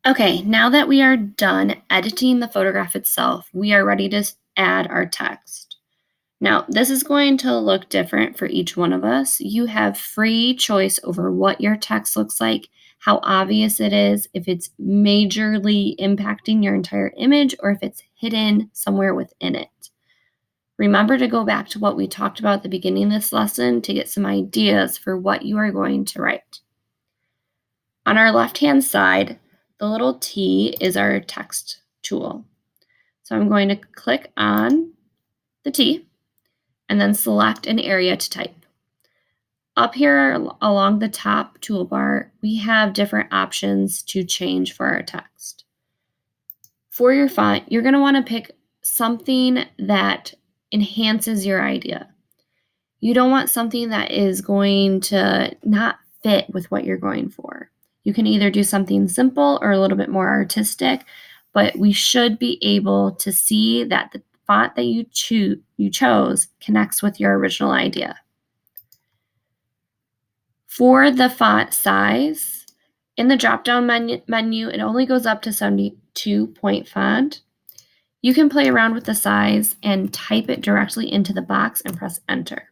Okay, now that we are done editing the photograph itself, we are ready to add our text. Now, this is going to look different for each one of us. You have free choice over what your text looks like, how obvious it is, if it's majorly impacting your entire image, or if it's hidden somewhere within it. Remember to go back to what we talked about at the beginning of this lesson to get some ideas for what you are going to write. On our left-hand side, the little T is our text tool. So I'm going to click on the T and then select an area to type. Up here along the top toolbar, we have different options to change for our text. For your font, you're going to want to pick something that enhances your idea. You don't want something that is going to not fit with what you're going for. You can either do something simple or a little bit more artistic, but we should be able to see that the font that you chose connects with your original idea. For the font size, in the drop-down menu, it only goes up to 72 point font. You can play around with the size and type it directly into the box and press enter.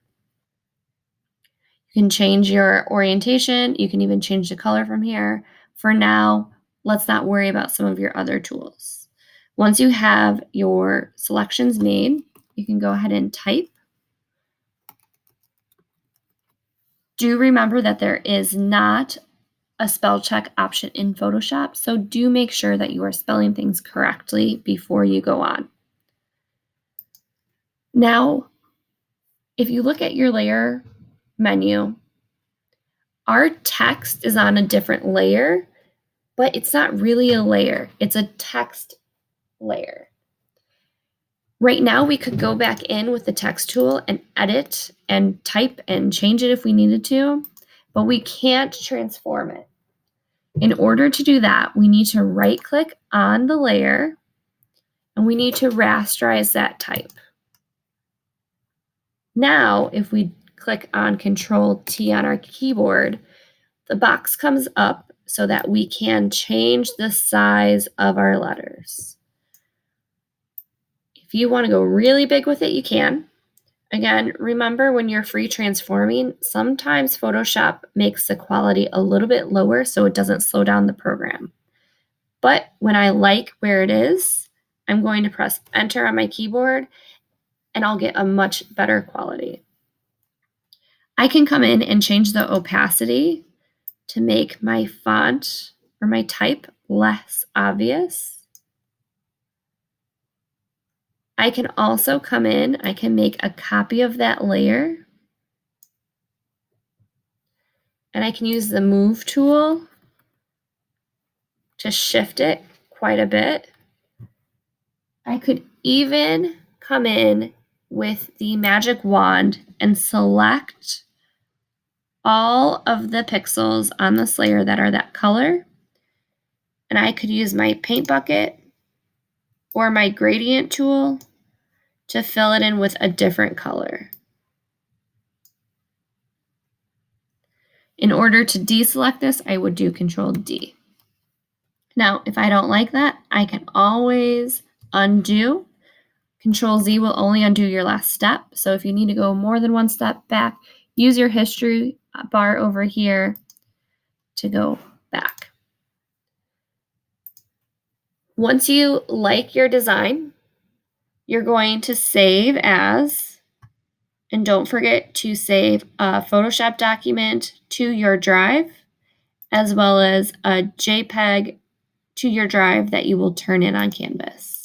You can change your orientation. You can even change the color from here. For now, let's not worry about some of your other tools. Once you have your selections made, you can go ahead and type. Do remember that there is not a spell check option in Photoshop, so do make sure that you are spelling things correctly before you go on. Now, if you look at your layer menu, our text is on a different layer, but it's not really a layer. It's a text layer. Right now, we could go back in with the text tool and edit and type and change it if we needed to, but we can't transform it. In order to do that, we need to right-click on the layer and we need to rasterize that type. Now, if we click on Control T on our keyboard, the box comes up so that we can change the size of our letters. If you want to go really big with it, you can. Again, remember when you're free transforming, sometimes Photoshop makes the quality a little bit lower so it doesn't slow down the program. But when I like where it is, I'm going to press enter on my keyboard and I'll get a much better quality. I can come in and change the opacity to make my font or my type less obvious. I can also come in, I can make a copy of that layer, and I can use the move tool to shift it quite a bit. I could even come in with the magic wand and select all of the pixels on this layer that are that color. And I could use my paint bucket or my gradient tool to fill it in with a different color. In order to deselect this, I would do Control D. Now, if I don't like that, I can always undo. Control Z will only undo your last step. So if you need to go more than one step back, use your history bar over here to go back. Once you like your design, you're going to save as, and don't forget to save a Photoshop document to your drive, as well as a JPEG to your drive that you will turn in on Canvas.